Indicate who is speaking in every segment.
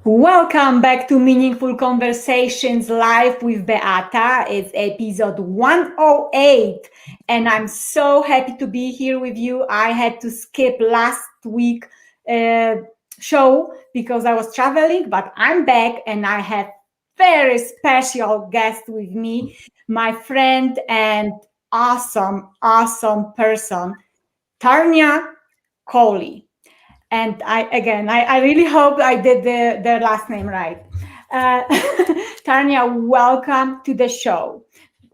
Speaker 1: Welcome back to Meaningful Conversations Live with Beata. It's episode 108, and I'm so happy to be here with you. I had to skip last week show because I was traveling, but I'm back and I have very special guest with me, my friend and awesome person, Tarnya Coley. And I really hope I did their last name right. Uh, Tarnya, welcome to the show.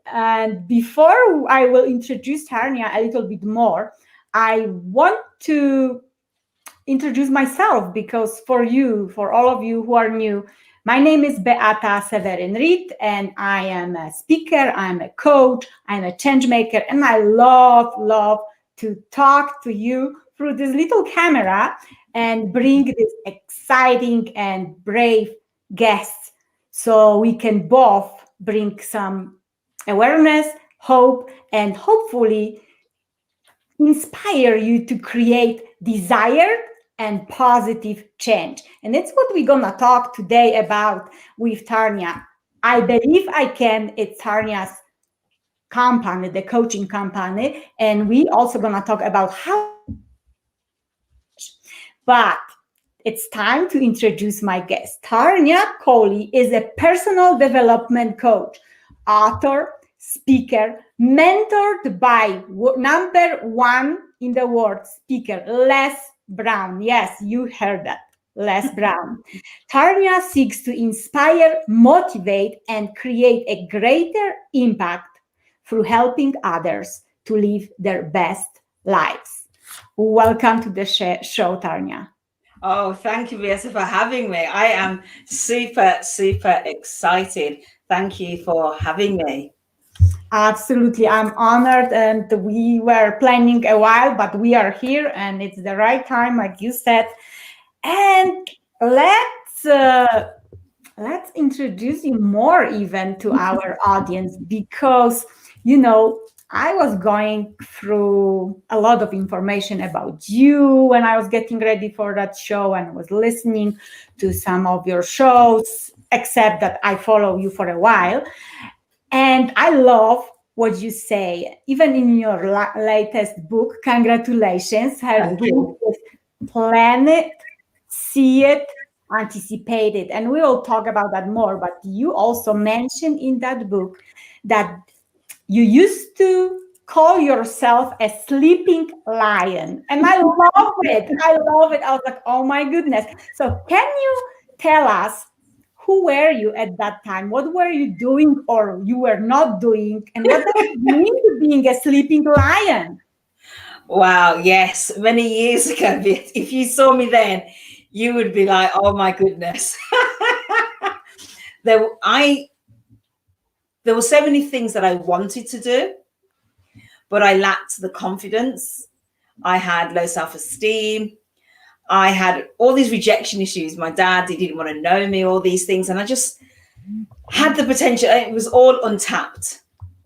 Speaker 1: And before I will introduce Tarnya a little bit more, I want to introduce myself because for all of you who are new, my name is Beata Seweryn-Reid, and I am a speaker, I'm a coach, I'm a change maker, and I love to talk to you through this little camera and bring this exciting and brave guests so we can both bring some awareness, hope, and hopefully inspire you to create desire and positive change. And that's what we're gonna talk today about with Tarnya. I believe I can. It's Tarnya's company, the coaching company, and we also gonna talk about how. But it's time to introduce my guest. Tarnya Coley is a personal development coach, author, speaker, mentored by number one in the world speaker, Les Brown. Yes, you heard that. Les Brown. Tarnya seeks to inspire, motivate, and create a greater impact through helping others to live their best lives. Welcome to the show, Tarnya.
Speaker 2: Oh, thank you, Beata, for having me. I am super excited. Thank you for having me.
Speaker 1: Absolutely. I'm honored, and we were planning a while, but we are here and it's the right time, like you said. And let's introduce you more even to our audience because I was going through a lot of information about you when I was getting ready for that show and was listening to some of your shows, except that I follow you for a while. And I love what you say, even in your latest book. Congratulations. Her
Speaker 2: Thank
Speaker 1: book
Speaker 2: you.
Speaker 1: is Plan It, See It, Anticipate It. And we will talk about that more. But you also mentioned in that book that you used to call yourself a sleeping lion. And I love it. I love it. I was like, oh my goodness. So can you tell us who were you at that time? What were you doing or you were not doing? And what does it mean to being a sleeping lion?
Speaker 2: Wow, yes, many years ago. If you saw me then, you would be like, "Oh my goodness." there, I there were so many things that I wanted to do, but I lacked the confidence. I had low self-esteem. I had all these rejection issues. My dad, he didn't want to know me, all these things. And I just had the potential. It was all untapped.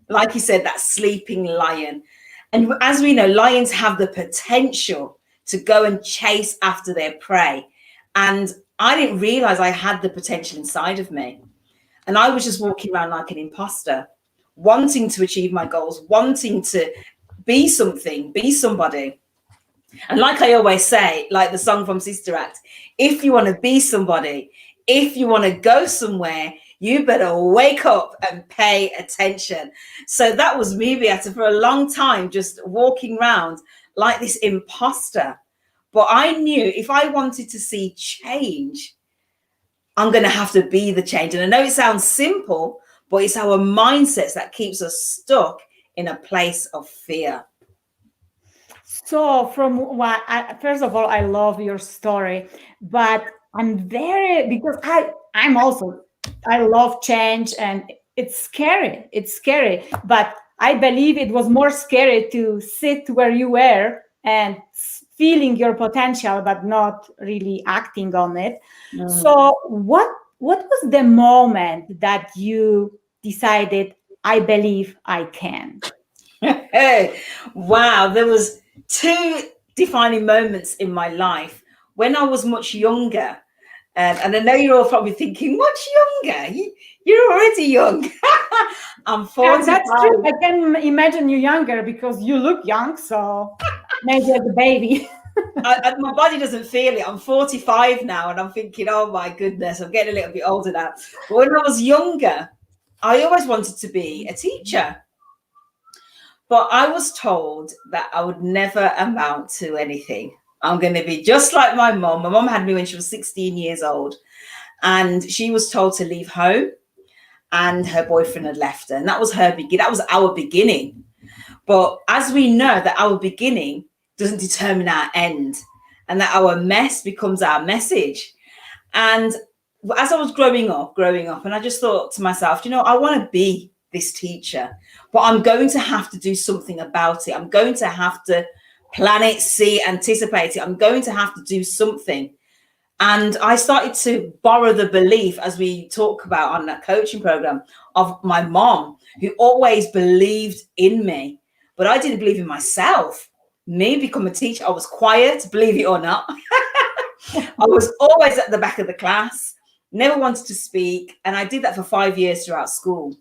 Speaker 2: Like you said, that sleeping lion. And as we know, lions have the potential to go and chase after their prey. And I didn't realize I had the potential inside of me. And I was just walking around like an imposter, wanting to achieve my goals, wanting to be something, be somebody. And like I always say, like the song from Sister Act, if you want to be somebody, if you want to go somewhere, you better wake up and pay attention. So that was me, Beata, for a long time, just walking around like this imposter. But I knew if I wanted to see change, I'm going to have to be the change. And I know it sounds simple, but it's our mindsets that keeps us stuck in a place of fear.
Speaker 1: So, from what first of all, I love your story, but because I'm also I love change and it's scary. It's scary, but I believe it was more scary to sit where you were and feeling your potential, but not really acting on it. So, what was the moment that you decided? I believe I can.
Speaker 2: Hey, wow, there was two defining moments in my life when I was much younger. And I know you're all probably thinking, much younger. You're already young. I'm 45.
Speaker 1: That's true. I can imagine you younger because you look young, so maybe as a baby.
Speaker 2: My body doesn't feel it. I'm 45 now, and I'm thinking, oh my goodness, I'm getting a little bit older now. But when I was younger, I always wanted to be a teacher. But I was told that I would never amount to anything. I'm going to be just like my mom. My mom had me when she was 16 years old, and she was told to leave home, and her boyfriend had left her. And that was that was our beginning. But as we know that our beginning doesn't determine our end, and that our mess becomes our message. And as I was growing up, and I just thought to myself, I want to be this teacher, but I'm going to have to do something about it. I'm going to have to plan it, see, anticipate it. I'm going to have to do something. And I started to borrow the belief, as we talk about on that coaching program, of my mom, who always believed in me, but I didn't believe in myself. Me become a teacher, I was quiet, believe it or not. I was always at the back of the class, never wanted to speak. And I did that for 5 years throughout school.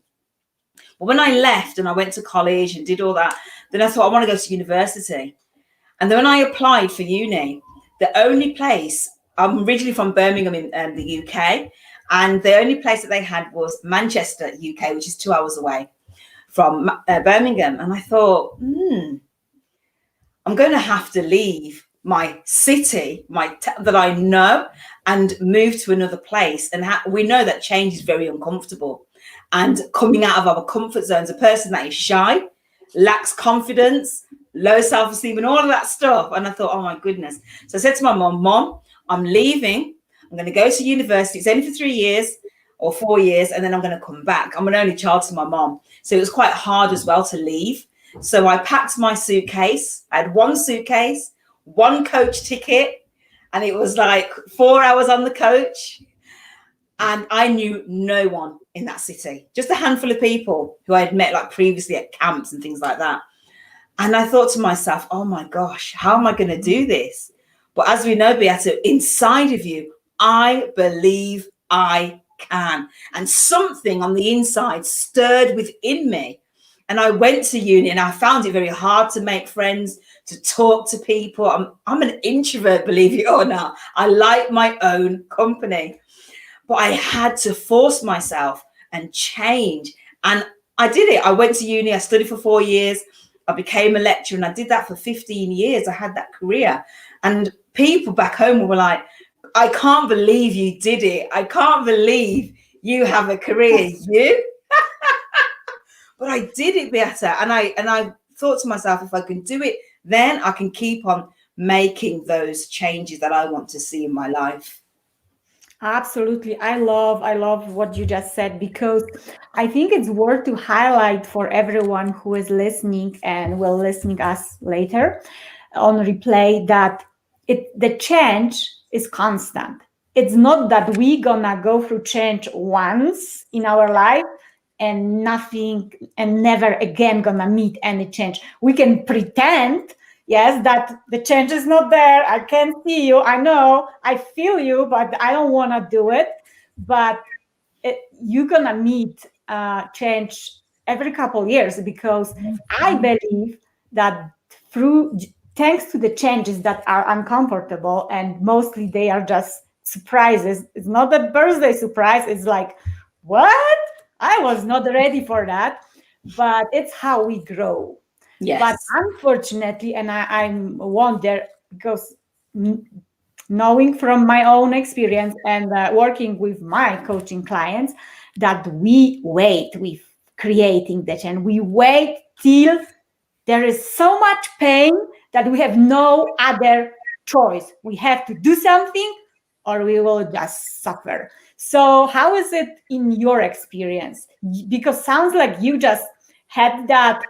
Speaker 2: But when I left and I went to college and did all that, then I thought I want to go to university. And then when I applied for uni, the only place, I'm originally from Birmingham in the UK, and the only place that they had was Manchester, UK, which is 2 hours away from Birmingham. And I thought, I'm going to have to leave my city, that I know, and move to another place. And we know that change is very uncomfortable. And coming out of our comfort zones, a person that is shy, lacks confidence, low self-esteem, and all of that stuff. And I thought, oh my goodness. So I said to my mom, I'm leaving. I'm going to go to university. It's only for 3 years or 4 years, and then I'm going to come back. I'm an only child to my mom. So it was quite hard as well to leave. So I packed my suitcase. I had one suitcase, one coach ticket, and it was like 4 hours on the coach. And I knew no one in that city, just a handful of people who I had met like previously at camps and things like that. And I thought to myself, oh my gosh, how am I going to do this? But as we know, Beata, inside of you, I believe I can. And something on the inside stirred within me. And I went to uni and I found it very hard to make friends, to talk to people. I'm an introvert, believe it or not. I like my own company. But I had to force myself and change. And I did it. I went to uni. I studied for 4 years. I became a lecturer, and I did that for 15 years. I had that career. And people back home were like, I can't believe you did it. I can't believe you have a career. You? But I did it, Beata. And I thought to myself, if I can do it, then I can keep on making those changes that I want to see in my life.
Speaker 1: Absolutely. I love what you just said, because I think it's worth to highlight for everyone who is listening and will listening us later on replay that the change is constant. It's not that we gonna go through change once in our life and nothing and never again gonna meet any change. We can pretend, yes, that the change is not there. I can't see you. I know, I feel you, but I don't want to do it. But you're going to meet change every couple of years, because I believe that thanks to the changes that are uncomfortable, and mostly they are just surprises. It's not a birthday surprise. It's like, what? I was not ready for that. But it's how we grow.
Speaker 2: Yes.
Speaker 1: But unfortunately, and I wonder, because knowing from my own experience and working with my coaching clients, that we wait with creating that, and we wait till there is so much pain that we have no other choice. We have to do something or we will just suffer. So how is it in your experience? Because sounds like you just had that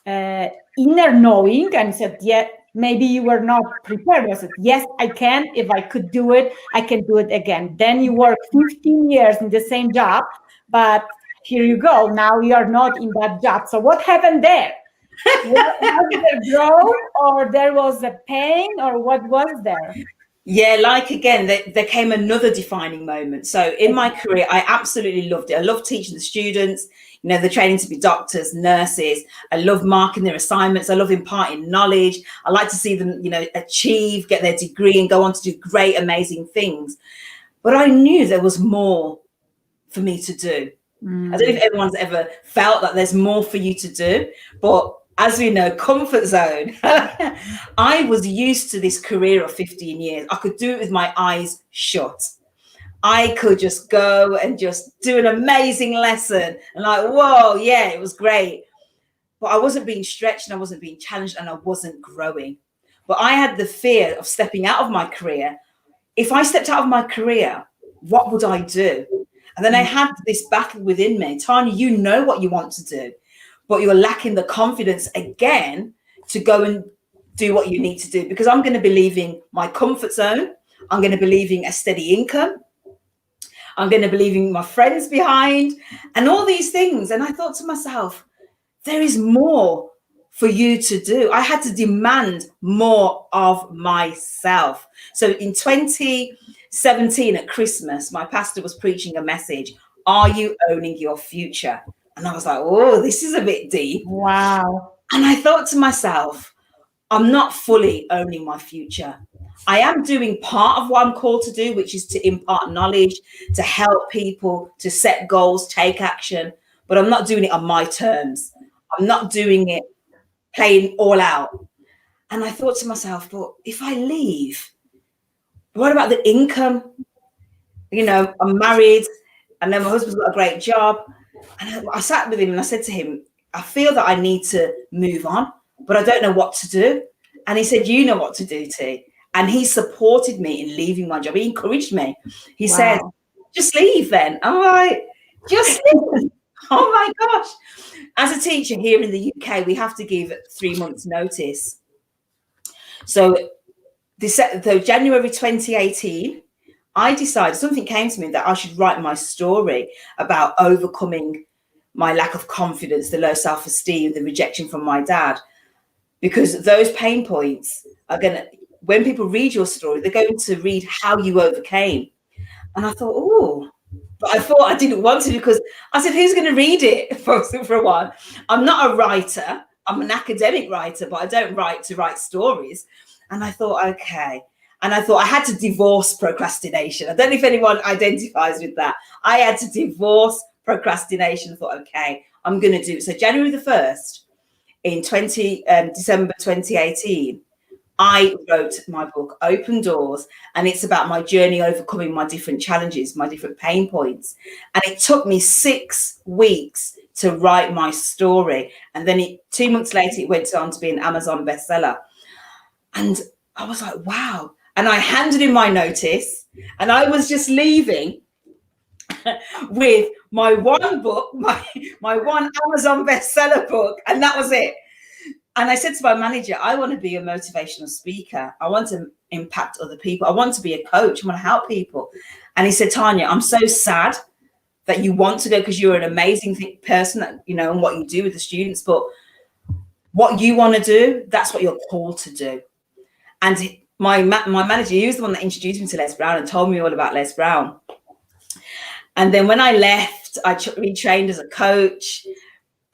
Speaker 1: inner knowing and said, yeah, maybe you were not prepared. You said, yes, I can. If I could do it, I can do it again. Then you work 15 years in the same job, but here you go. Now you are not in that job. So what happened there? Was there growth, or there was a pain, or what was there?
Speaker 2: Yeah, like again, there came another defining moment. So in my career, I absolutely loved it. I love teaching the students, they're training to be doctors, nurses. I love marking their assignments. I love imparting knowledge. I like to see them, achieve, get their degree and go on to do great, amazing things. But I knew there was more for me to do. I don't know if everyone's ever felt that there's more for you to do, but as we know, comfort zone. I was used to this career of 15 years. I could do it with my eyes shut. I could just go and just do an amazing lesson and like, whoa, yeah, it was great. But I wasn't being stretched and I wasn't being challenged and I wasn't growing. But I had the fear of stepping out of my career. If I stepped out of my career, what would I do? And then I had this battle within me. Tarnya, you know what you want to do, but you're lacking the confidence again to go and do what you need to do, because I'm going to be leaving my comfort zone. I'm going to be leaving a steady income. I'm going to be leaving my friends behind and all these things. And I thought to myself, there is more for you to do. I had to demand more of myself. So in 2017 at Christmas, my pastor was preaching a message, are you owning your future? And I was like, oh, this is a bit deep.
Speaker 1: Wow.
Speaker 2: And I thought to myself, I'm not fully owning my future. I am doing part of what I'm called to do, which is to impart knowledge, to help people, to set goals, take action, but I'm not doing it on my terms. I'm not doing it playing all out. And I thought to myself, but if I leave, what about the income? I'm married and then my husband's got a great job. And I sat with him and I said to him, I feel that I need to move on, but I don't know what to do. And he said, you know what to do, T. And he supported me in leaving my job. He encouraged me. He said, just leave then. I'm like, just leave. Oh my gosh. As a teacher here in the UK, we have to give 3 months notice. So January 2018, I decided, something came to me that I should write my story about overcoming my lack of confidence, the low self-esteem, the rejection from my dad, because those pain points are going to, when people read your story, they're going to read how you overcame. And I thought, oh, but I thought I didn't want to, because I said, who's going to read it for a while? I'm not a writer. I'm an academic writer, but I don't write to write stories. And I thought, okay. And I thought I had to divorce procrastination. I don't know if anyone identifies with that. I had to divorce procrastination. I thought, okay, I'm going to do it. So January the 1st in December 2018, I wrote my book, Open Doors, and it's about my journey overcoming my different challenges, my different pain points. And it took me 6 weeks to write my story. And then 2 months later, it went on to be an Amazon bestseller. And I was like, wow. And I handed in my notice and I was just leaving with my one book, my one Amazon bestseller book, and that was it. And I said to my manager, I want to be a motivational speaker. I want to impact other people. I want to be a coach. I want to help people. And he said, Tarnya, I'm so sad that you want to go, because you're an amazing person, that, and what you do with the students. But what you want to do, that's what you're called to do. And my manager, he was the one that introduced me to Les Brown and told me all about Les Brown. And then when I left, I retrained as a coach.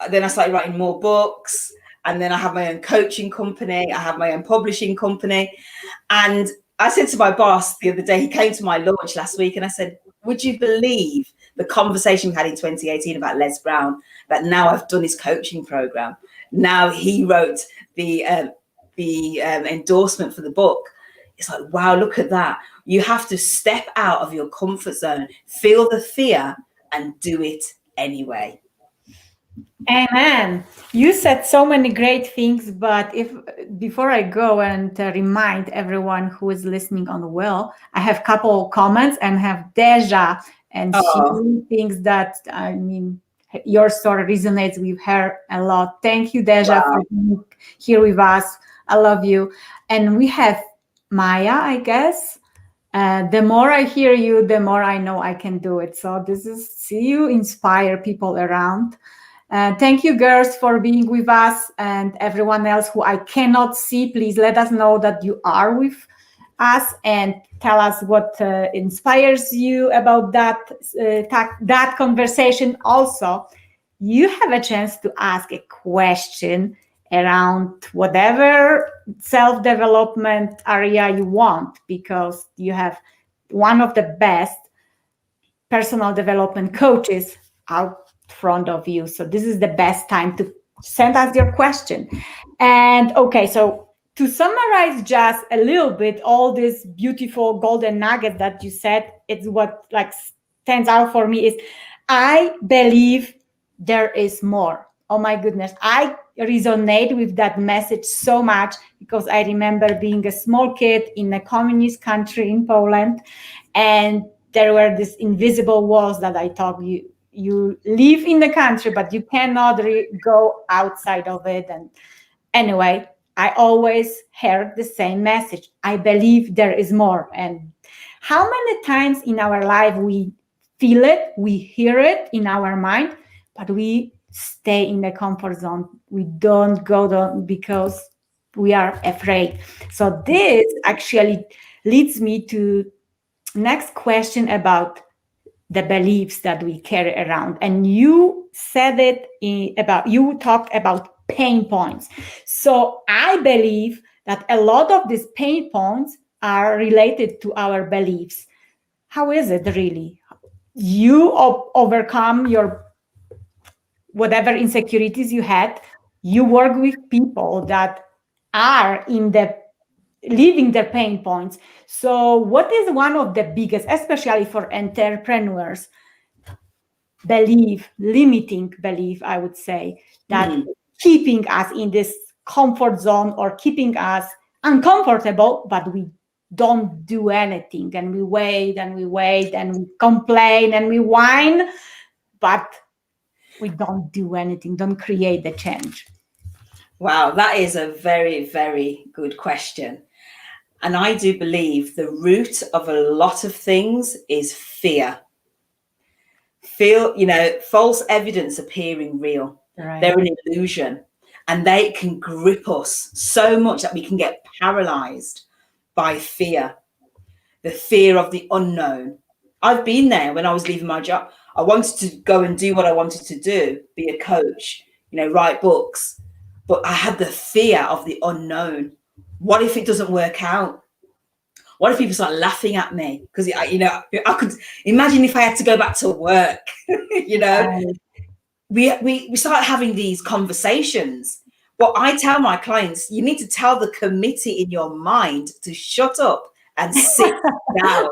Speaker 2: Then I started writing more books. And then I have my own coaching company. I have my own publishing company. And I said to my boss the other day, he came to my launch last week, and I said, would you believe the conversation we had in 2018 about Les Brown, that now I've done his coaching program. Now he wrote the endorsement for the book. It's like, wow, look at that. You have to step out of your comfort zone, feel the fear, and do it anyway.
Speaker 1: Amen. You said so many great things, but before I go and remind everyone who is listening on the well, I have a couple of comments and have Deja, and she thinks that, your story resonates with her a lot. Thank you, Deja, for being here with us. I love you. And we have Maya, I guess. The more I hear you, the more I know I can do it. So this is, see you inspire people around. Thank you, girls, for being with us, and everyone else who I cannot see. Please let us know that you are with us and tell us what inspires you about that conversation. Also, you have a chance to ask a question around whatever self-development area you want, because you have one of the best personal development coaches out front of you. So this is the best time to send us your question. And okay, so to summarize just a little bit, all these beautiful golden nuggets that you said, it's what like stands out for me is I believe there is more. Oh my goodness, I resonate with that message so much, because I remember being a small kid in a communist country in Poland, and there were these invisible walls that I thought you live in the country, but you cannot go outside of it. And anyway, I always heard the same message. I believe there is more. And how many times in our life we feel it, we hear it in our mind, but we stay in the comfort zone. We don't go down because we are afraid. So this actually leads me to next question about the beliefs that we carry around. And you said it you talked about pain points. So I believe that a lot of these pain points are related to our beliefs. How is it really? You overcome your whatever insecurities you had. You work with people that are in the living their pain points. So what is one of the biggest, especially for entrepreneurs, limiting belief, I would say, that keeping us in this comfort zone or keeping us uncomfortable, but we don't do anything, and we wait and we wait and we complain and we whine, but we don't do anything, don't create the change?
Speaker 2: Wow, that is a very, very good question. And I do believe the root of a lot of things is fear. False evidence appearing real.
Speaker 1: Right.
Speaker 2: They're an illusion, and they can grip us so much that we can get paralyzed by fear. The fear of the unknown. I've been there when I was leaving my job. I wanted to go and do what I wanted to do, be a coach, write books. But I had the fear of the unknown. What if it doesn't work out? What if people start laughing at me? Because, I could imagine if I had to go back to work, we start having these conversations. What I tell my clients, you need to tell the committee in your mind to shut up and sit down.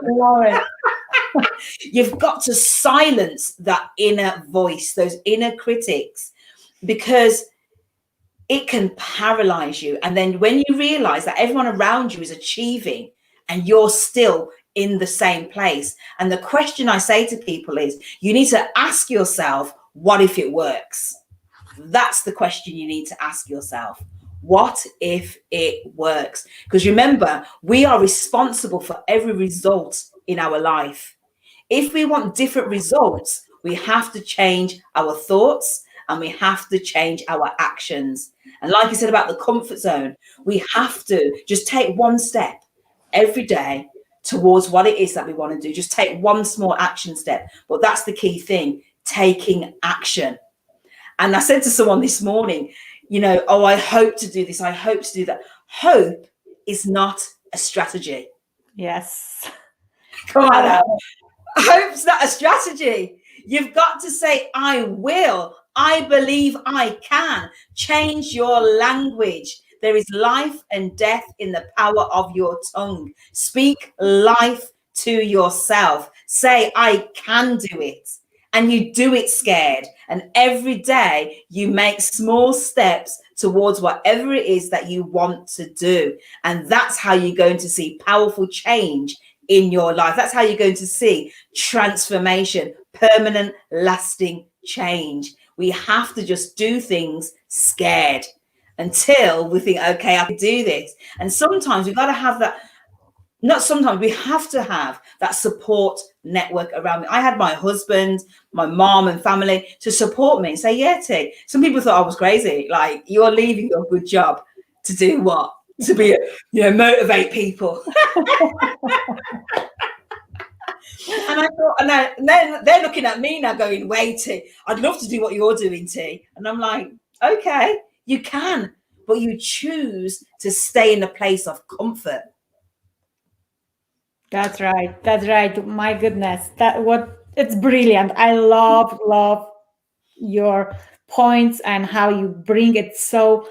Speaker 2: You've got to silence that inner voice, those inner critics, because it can paralyze you. And then when you realize that everyone around you is achieving and you're still in the same place. And the question I say to people is, you need to ask yourself, what if it works? That's the question you need to ask yourself. What if it works? Because remember, we are responsible for every result in our life. If we want different results, we have to change our thoughts and we have to change our actions. And like I said about the comfort zone, we have to just take one step every day towards what it is that we want to do. Just take one small action step. But that's the key thing, taking action. And I said to someone this morning, I hope to do this. I hope to do that. Hope is not a strategy.
Speaker 1: Yes.
Speaker 2: Come on now. Hope's not a strategy. You've got to say, I will. I believe I can. Change your language. There is life and death in the power of your tongue. Speak life to yourself. Say, I can do it. And you do it scared. And every day you make small steps towards whatever it is that you want to do. And that's how you're going to see powerful change in your life. That's how you're going to see transformation, permanent, lasting change. We have to just do things scared until we think, okay, I can do this. And sometimes we've got to have that. Not sometimes, we have to have that support network around me. I had my husband, my mom and family to support me and say, yeah, T. Some people thought I was crazy. Like, you're leaving your good job to do what? to be, motivate people. And I thought, and then they're looking at me now going, wait, I'd love to do what you're doing, T. And I'm like, okay, you can, but you choose to stay in a place of comfort.
Speaker 1: That's right. That's right. My goodness. It's brilliant. I love your points and how you bring it so,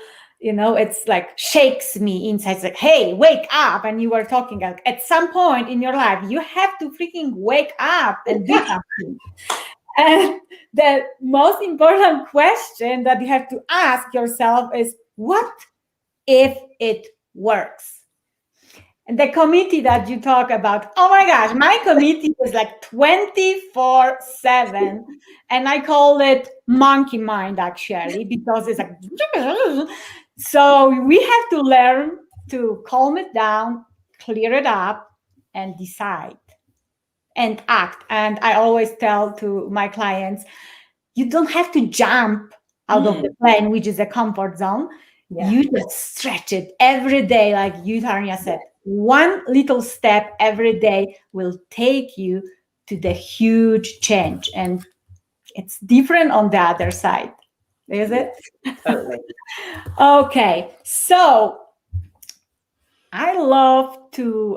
Speaker 1: it's like shakes me inside. It's like, hey, wake up. And you were talking like, at some point in your life, you have to freaking wake up and do something. And the most important question that you have to ask yourself is, what if it works? And the committee that you talk about, oh my gosh, my committee is like 24/7. And I call it monkey mind, actually, because it's like, so we have to learn to calm it down, clear it up, and decide and act. And I always tell to my clients, you don't have to jump out of the plane, which is a comfort zone. Yeah. You just stretch it every day, like you, Tarnya, said. One little step every day will take you to the huge change. And it's different on the other side. Is it?
Speaker 2: Totally.
Speaker 1: Okay. So I love your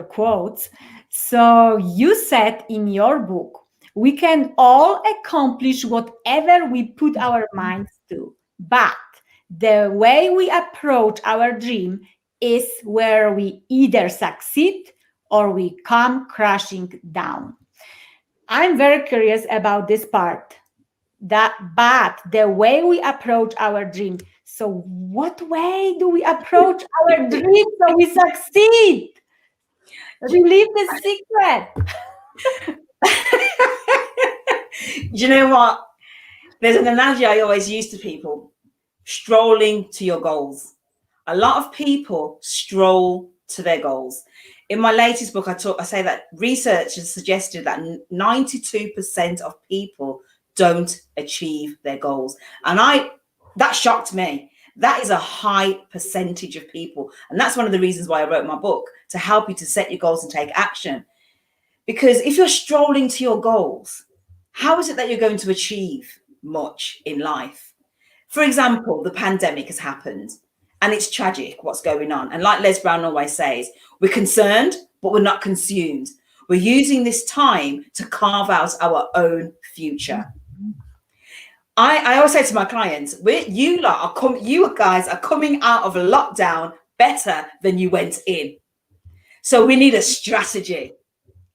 Speaker 1: quotes. So you said in your book, we can all accomplish whatever we put our minds to, but the way we approach our dream is where we either succeed or we come crashing down. I'm very curious about this part. But the way we approach our dream. So what way do we approach our dream so we succeed? Relieve the secret.
Speaker 2: Do you know what? There's an analogy I always use to people: strolling to your goals. A lot of people stroll to their goals. In my latest book, I say that research has suggested that 92% of people don't achieve their goals. And that shocked me. That is a high percentage of people. And that's one of the reasons why I wrote my book, to help you to set your goals and take action. Because if you're strolling to your goals, how is it that you're going to achieve much in life? For example, the pandemic has happened and it's tragic what's going on. And like Les Brown always says, we're concerned, but we're not consumed. We're using this time to carve out our own future. I always say to my clients, you guys are coming out of a lockdown better than you went in. So we need a strategy.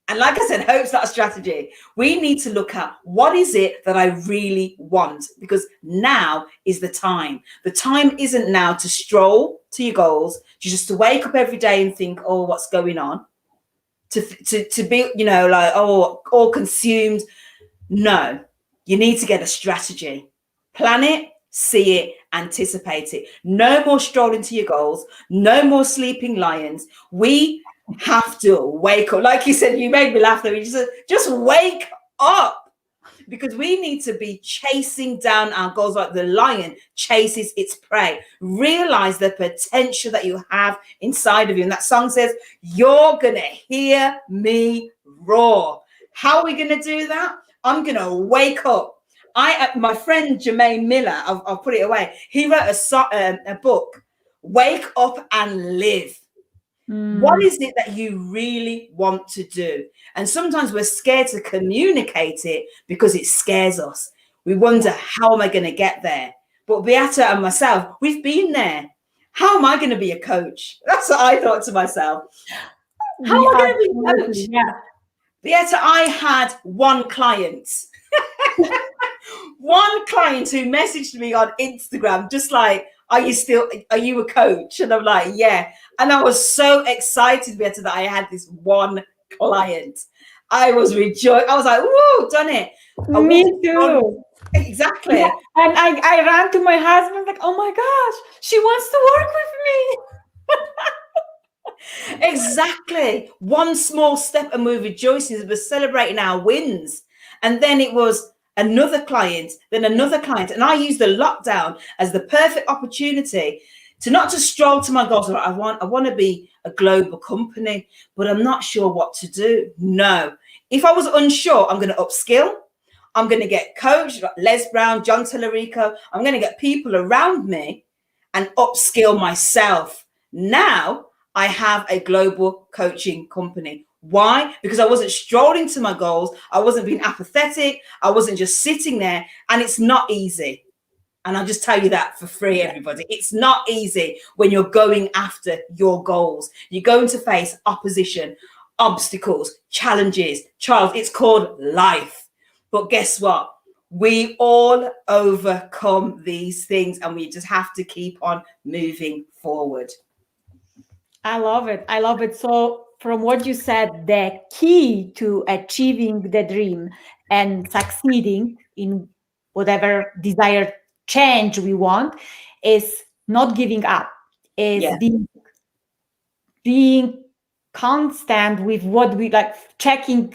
Speaker 2: And like I said, hope's not a strategy. We need to look at, what is it that I really want? Because now is the time. The time isn't now to stroll to your goals, just to wake up every day and think, oh, what's going on? To be, like, oh, all consumed. No, you need to get a strategy. Plan it, see it, anticipate it. No more strolling to your goals. No more sleeping lions. We have to wake up. Like you said, you made me laugh though. Just wake up, because we need to be chasing down our goals like the lion chases its prey. Realize the potential that you have inside of you. And that song says, you're going to hear me roar. How are we going to do that? I'm going to wake up. My friend Jermaine Miller, I'll put it away. He wrote a book, Wake Up and Live. What is it that you really want to do? And sometimes we're scared to communicate it because it scares us. We wonder, how am I going to get there? But Beata and myself, we've been there. How am I going to be a coach? That's what I thought to myself. How am I going to be a coach? Yeah. Beata, I had one client. One client who messaged me on Instagram, just like, are you a coach? And I'm like, yeah. And I was so excited, Beata, that I had this one client. I was rejoiced. I was like, woo, done it.
Speaker 1: Me too.
Speaker 2: Exactly.
Speaker 1: Yeah. And I ran to my husband like, oh my gosh, she wants to work with me.
Speaker 2: Exactly. One small step and we're rejoicing. We're celebrating our wins. And then it was another client, then another client. And I used the lockdown as the perfect opportunity to not just stroll to my goals. I want to be a global company, but I'm not sure what to do. No, if I was unsure, I'm going to upskill. I'm going to get coached, like Les Brown, John Tellerico. I'm going to get people around me and upskill myself. Now I have a global coaching company. Why? Because I wasn't strolling to my goals. I wasn't being apathetic. I wasn't just sitting there. And it's not easy. And I'll just tell you that for free, everybody. It's not easy when you're going after your goals. You're going to face opposition, obstacles, challenges, trials. It's called life. But guess what? We all overcome these things, and we just have to keep on moving forward.
Speaker 1: I love it. I love it. So from what you said, the key to achieving the dream and succeeding in whatever desired change we want is not giving up, is being constant with what we like, checking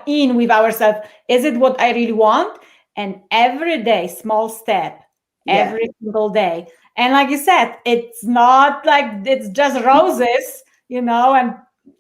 Speaker 1: in with ourselves. Is it what I really want? And every day, small step, every single day. And like you said, it's not like it's just roses, and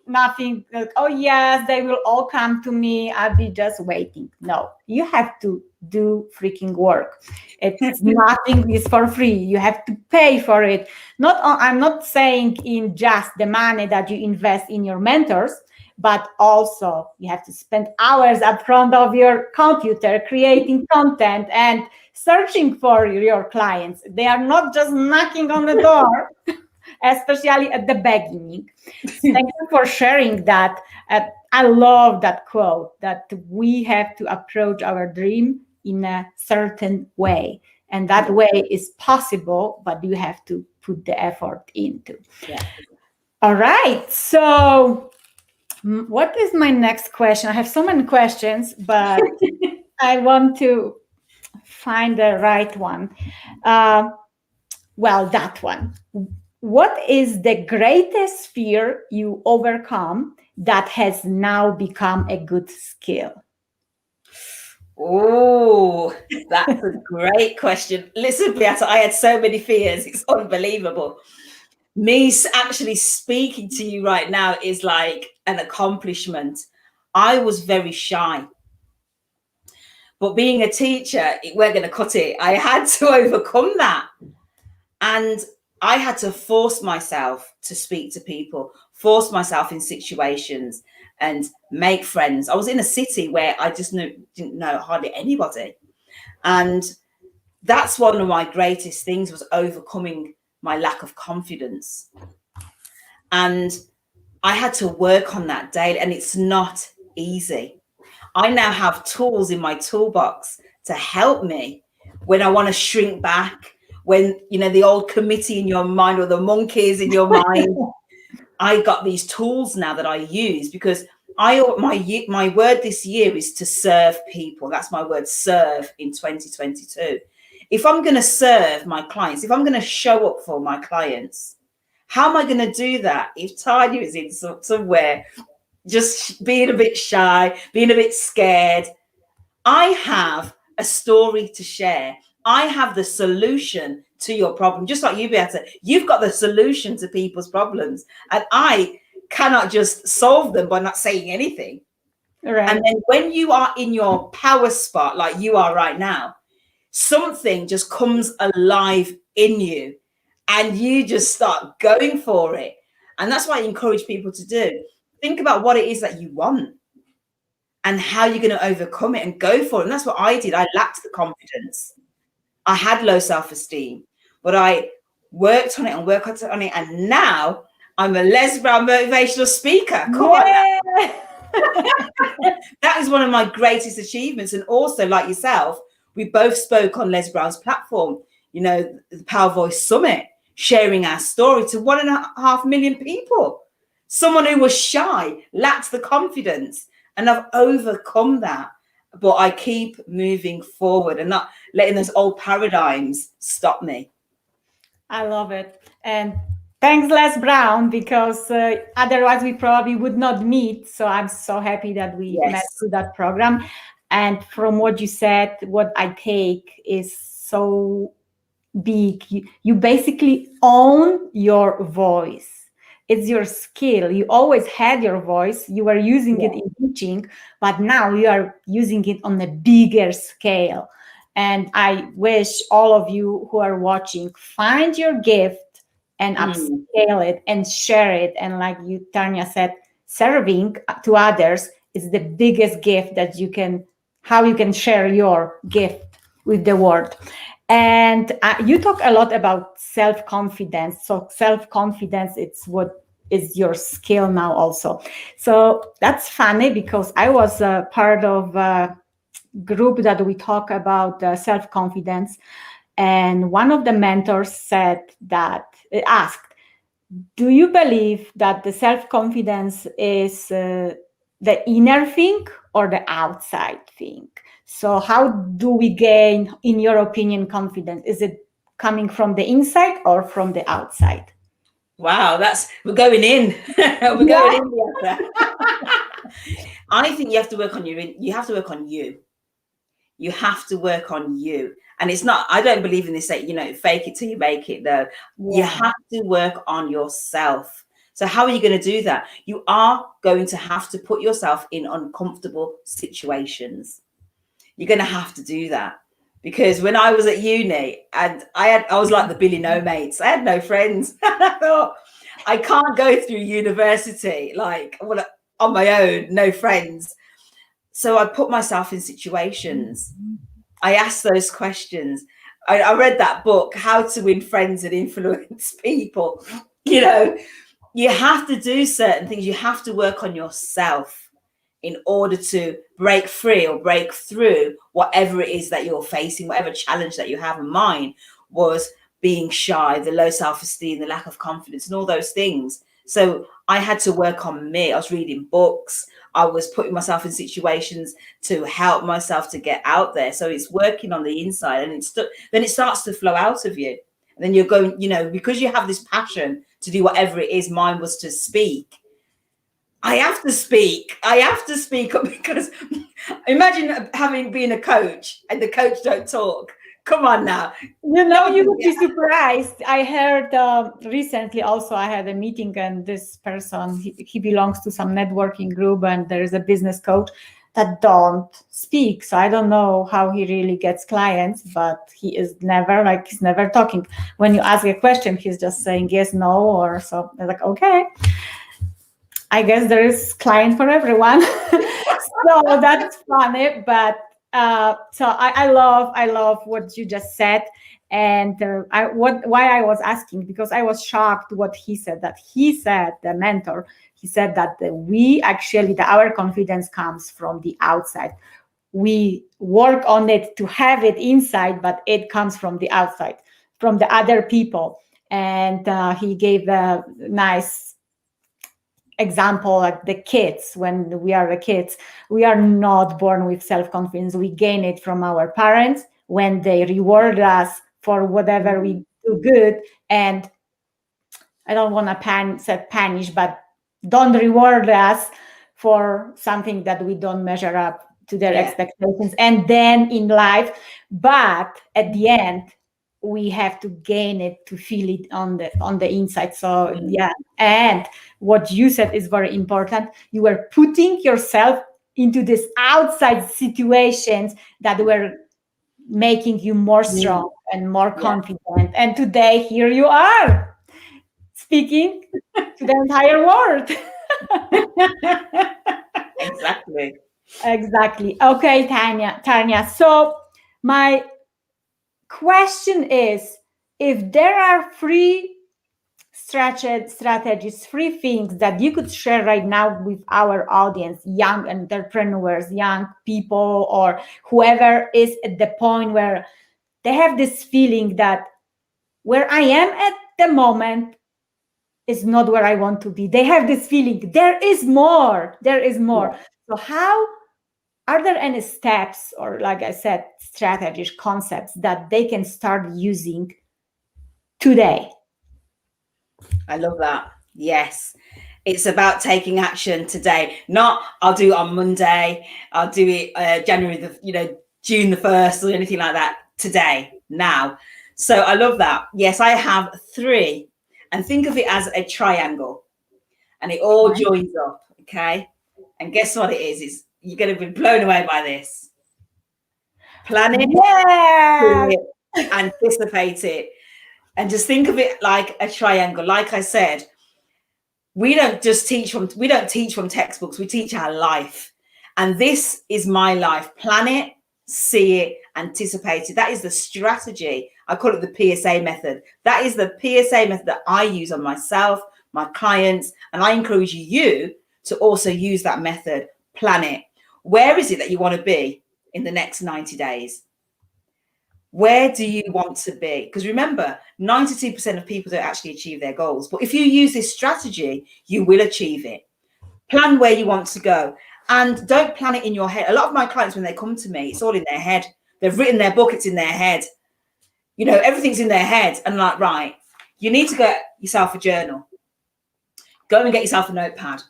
Speaker 1: nothing like, oh yes, they will all come to me. I'll be just waiting. No, you have to do freaking work. It's nothing is for free. You have to pay for it. I'm not saying in just the money that you invest in your mentors, but also you have to spend hours up front of your computer creating content and searching for your clients. They are not just knocking on the door, especially at the beginning. Thank you for sharing that. I love that quote, that we have to approach our dream in a certain way. And that way is possible, but you have to put the effort into.
Speaker 2: Yeah.
Speaker 1: All right. So what is my next question? I have so many questions, but I want to find the right one. Well, that one. What is the greatest fear you overcome that has now become a good skill?
Speaker 2: Oh, that's a great question. Listen, Beata, I had so many fears. It's unbelievable. Me actually speaking to you right now is like an accomplishment. I was very shy. But being a teacher, we're going to cut it. I had to overcome that. And I had to force myself to speak to people, force myself in situations and make friends. I was in a city where I just didn't know hardly anybody. And that's one of my greatest things, was overcoming my lack of confidence. And I had to work on that daily, and it's not easy. I now have tools in my toolbox to help me when I want to shrink back, when, the old committee in your mind or the monkeys in your mind. I got these tools now that I use, because my word this year is to serve people. That's my word, serve, in 2022. If I'm going to serve my clients, if I'm going to show up for my clients, how am I going to do that if Tarnya is in somewhere just being a bit shy, being a bit scared? I have a story to share. I have the solution to your problem. Just like you, Beata, you've got the solution to people's problems. And I cannot just solve them by not saying anything.
Speaker 1: Right.
Speaker 2: And then when you are in your power spot, like you are right now, something just comes alive in you and you just start going for it. And that's what I encourage people to do. Think about what it is that you want and how you're going to overcome it and go for it. And that's what I did. I lacked the confidence. I had low self-esteem, but I worked on it and now I'm a Les Brown motivational speaker. Come on. That is one of my greatest achievements. And also, like yourself, we both spoke on Les Brown's platform, the Power Voice Summit, sharing our story to 1.5 million people. Someone who was shy, lacked the confidence, and I've overcome that. But I keep moving forward and not letting those old paradigms stop me.
Speaker 1: I love it. And thanks, Les Brown, because otherwise we probably would not meet. So I'm so happy that we met through that program. And from what you said, what I take is so big. You basically own your voice. It's your skill. You always had your voice. You were using it in teaching, but now you are using it on a bigger scale. And I wish all of you who are watching, find your gift and upscale it and share it. And like you, Tarnya said, serving to others is the biggest gift that you can, how you can share your gift with the world. And you talk a lot about self-confidence. So self-confidence, it's what is your skill now also. So that's funny because I was a part of a group that we talk about self-confidence. And one of the mentors said that, asked, do you believe that the self-confidence is the inner thing or the outside thing? So how do we gain, in your opinion, confidence? Is it coming from the inside or from the outside?
Speaker 2: Wow, we're going in. We're going in, Beata. I think you have to work on you have to work on you. You have to work on you. And it's not, I don't believe in this, fake it till you make it, though. You have to work on yourself. So how are you going to do that? You are going to have to put yourself in uncomfortable situations. You're going to have to do that. Because when I was at uni and I was like the Billy No Mates, I had no friends. I thought, I can't go through university on my own, no friends. So I put myself in situations. I asked those questions. I read that book, How to Win Friends and Influence People. You have to do certain things. You have to work on yourself in order to break free or break through whatever it is that you're facing, whatever challenge that you have. And mine was being shy, the low self-esteem, the lack of confidence, and all those things. So I had to work on me. I was reading books. I was putting myself in situations to help myself to get out there. So it's working on the inside, and then it starts to flow out of you. And then you're going, because you have this passion to do whatever it is. Mine was to speak. I have to speak up because imagine being a coach and the coach don't talk. Come on now.
Speaker 1: You would be surprised. I heard recently also, I had a meeting and this person, he belongs to some networking group and there is a business coach that don't speak. So I don't know how he really gets clients, but he's never talking. When you ask a question, he's just saying yes, no, or so. They're like, okay. I guess there is client for everyone. So that's funny, but so I love what you just said, and why I was asking, because I was shocked what he said. The mentor, he said that our confidence comes from the outside. We work on it to have it inside, but it comes from the outside, from the other people. And he gave a nice example, like the kids. When we are the kids, we are not born with self-confidence. We gain it from our parents when they reward us for whatever we do good. And I don't want to punish, but don't reward us for something that we don't measure up to their expectations. And then in life, but at the end, we have to gain it to feel it on the inside. So and what you said is very important. You were putting yourself into these outside situations that were making you more strong and more confident. And today, here you are, speaking to the entire world. Exactly. Okay, Tarnya. So my question is, if there are three strategies, three things that you could share right now with our audience, young entrepreneurs, young people, or whoever is at the point where they have this feeling that where I am at the moment is not where I want to be. They have this feeling there is more. So how are there any steps, or like I said, strategies, concepts that they can start using today?
Speaker 2: I love that. Yes. It's about taking action today. Not I'll do it on Monday. I'll do it June the 1st or anything like that. Today, now. So I love that. Yes, I have 3. And think of it as a triangle. And it all
Speaker 1: Right.
Speaker 2: joins up. Okay. And guess what it is? Is you're going to be blown away by this. Plan it,
Speaker 1: Yeah.
Speaker 2: do it, anticipate it. And just think of it like a triangle. Like I said, we don't teach from textbooks, we teach our life. And this is my life. Plan it, see it, anticipate it. That is the strategy. I call it the PSA method. That is the PSA method that I use on myself, my clients, and I encourage you to also use that method. Plan it. Where is it that you want to be in the next 90 days? Where do you want to be? Because remember, 92% of people don't actually achieve their goals. But if you use this strategy, you will achieve it. Plan where you want to go. And don't plan it in your head. A lot of my clients, when they come to me, it's all in their head. They've written their book, it's in their head. You know, everything's in their head. And like, right, you need to get yourself a journal. Go and get yourself a notepad.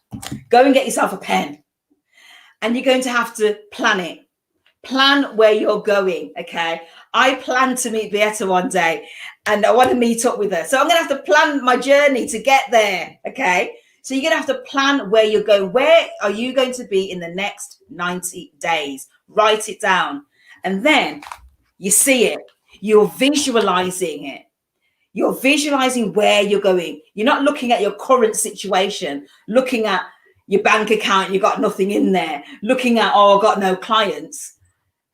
Speaker 2: Go and get yourself a pen. And you're going to have to plan it. Plan where you're going, okay? I plan to meet Beata one day and I want to meet up with her. So I'm going to have to plan my journey to get there, okay? So you're going to have to plan where you're going. Where are you going to be in the next 90 days? Write it down. And then you see it. You're visualizing it. You're visualizing where you're going. You're not looking at your current situation, looking at your bank account, you got nothing in there, looking at, oh, I've got no clients.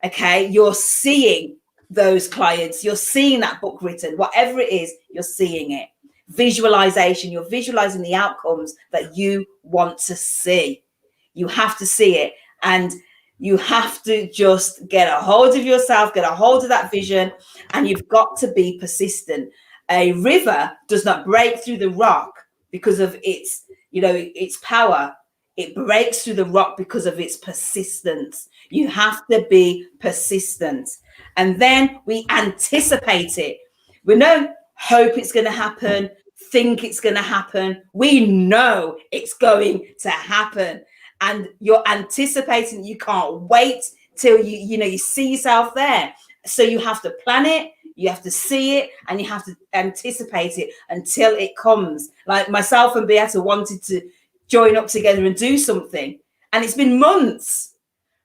Speaker 2: Okay, you're seeing those clients, you're seeing that book written, whatever it is, you're seeing it. Visualization, you're visualizing the outcomes that you want to see. You have to see it, and you have to just get a hold of yourself, get a hold of that vision, and you've got to be persistent. A river does not break through the rock because of its, its power. It breaks through the rock because of its persistence. You have to be persistent. And then we anticipate it. We don't hope it's going to happen, think it's going to happen. We know it's going to happen. And you're anticipating, you can't wait till you see yourself there. So you have to plan it, you have to see it, and you have to anticipate it until it comes. Like myself and Beata wanted to join up together and do something, and it's been months,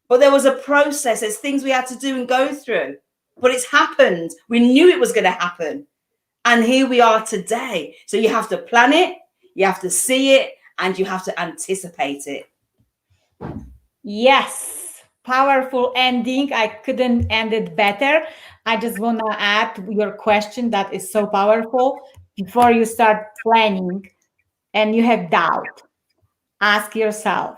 Speaker 2: but there was a process. There's things we had to do and go through, but it's happened. We knew it was going to happen, and here we are today. So you have to plan it, you have to see it, and you have to anticipate it.
Speaker 1: Yes, powerful ending. I couldn't end it better. I just want to add your question that is so powerful. Before you start planning and you have doubt, ask yourself,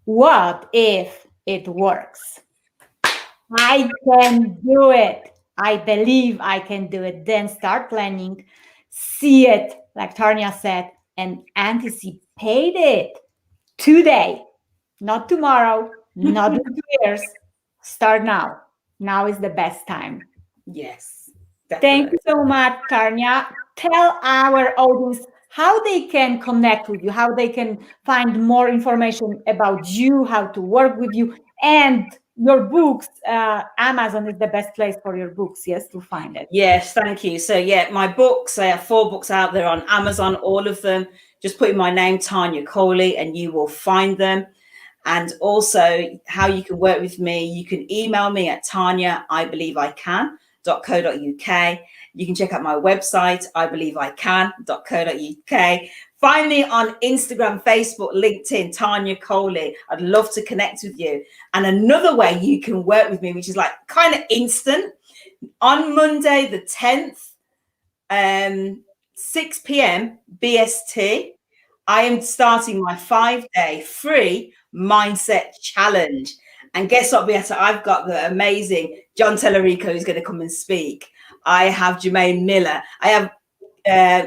Speaker 1: what if it works? I can do it. I believe I can do it. Then start planning, see it, like Tarnya said, and anticipate it today, not tomorrow, not in 2 years. Start now. Now is the best time.
Speaker 2: Yes,
Speaker 1: Thank
Speaker 2: definitely.
Speaker 1: you so much, Tarnya. Tell our audience how they can connect with you, how they can find more information about you, how to work with you, and your books. Amazon is the best place for your books, yes, to find it.
Speaker 2: Yes, thank you. So yeah, my books, I have 4 books out there on Amazon, all of them. Just put in my name, Tarnya Coley, and you will find them. And also how you can work with me, you can email me at tanya.ibelieveIcan.co.uk. You can check out my website, ibelieveIcan.co.uk. Find me on Instagram, Facebook, LinkedIn, Tarnya Coley. I'd love to connect with you. And another way you can work with me, which is like kind of instant, on Monday the 10th, 6 p.m. BST, I am starting my 5-day free mindset challenge. And guess what, Beata? I've got the amazing John Tellerico who's going to come and speak. I have Jermaine Miller. I have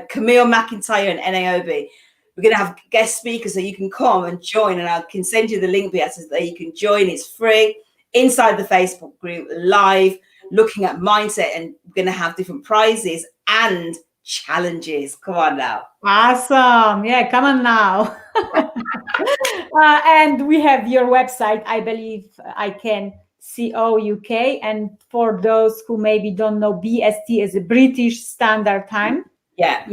Speaker 2: Camille McIntyre and NAOB. We're going to have guest speakers so you can come and join. And I can send you the link, Beata, so that you can join. It's free inside the Facebook group, live, looking at mindset. And we're going to have different prizes and challenges. Come on now.
Speaker 1: Awesome. Yeah, come on now. And we have your website, I believe I can UK. And for those who maybe don't know, BST is a British Standard Time.
Speaker 2: Yeah.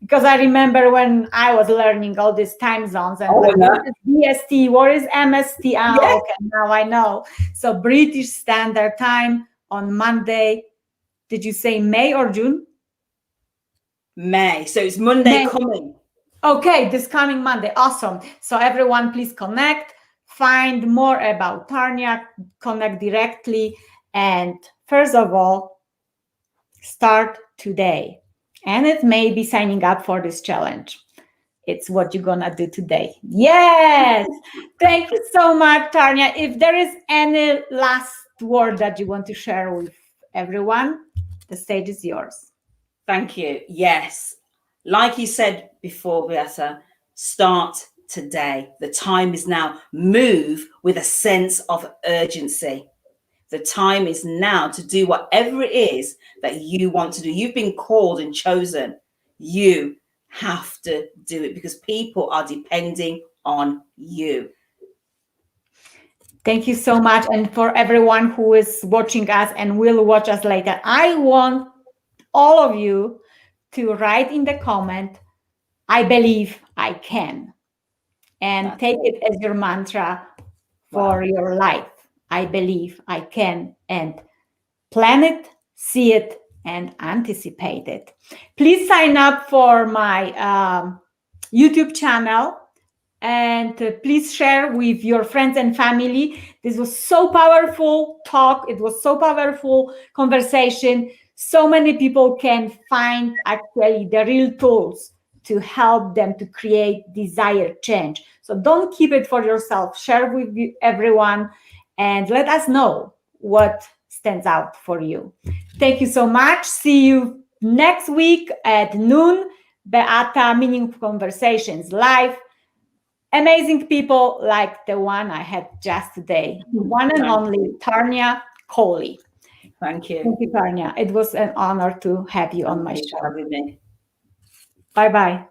Speaker 1: Because I remember when I was learning all these time zones and what is BST, what is MST? Okay, now I know. So British Standard Time on Monday. Did you say May or June?
Speaker 2: May. So it's Monday coming.
Speaker 1: Okay, this coming Monday. Awesome. So everyone, please connect, find more about Tarnya, connect directly. And first of all, start today. And it may be signing up for this challenge. It's what you're gonna do today. Yes. Thank you so much, Tarnya. If there is any last word that you want to share with everyone, the stage is yours.
Speaker 2: Thank you. Yes. Like you said before, Beata, start today. The time is now. Move with a sense of urgency. The time is now to do whatever it is that you want to do. You've been called and chosen. You have to do it because people are depending on you.
Speaker 1: Thank you so much. And for everyone who is watching us and will watch us later, I want all of you to write in the comment, I believe I can. And take it as your mantra for your life. I believe I can. And plan it, see it, and anticipate it. Please sign up for my YouTube channel. And please share with your friends and family. This was so powerful talk. It was so powerful conversation. So many people can find actually the real tools to help them to create desired change. So don't keep it for yourself. Share with everyone and let us know what stands out for you. Thank you so much. See you next week at noon. Beata Meaningful Conversations live. Amazing people like the one I had just today, one and only Tarnya Coley.
Speaker 2: Thank you.
Speaker 1: Thank you, Tarnya. It was an honor to have you on my show.
Speaker 2: Thank you for having me.
Speaker 1: Bye-bye.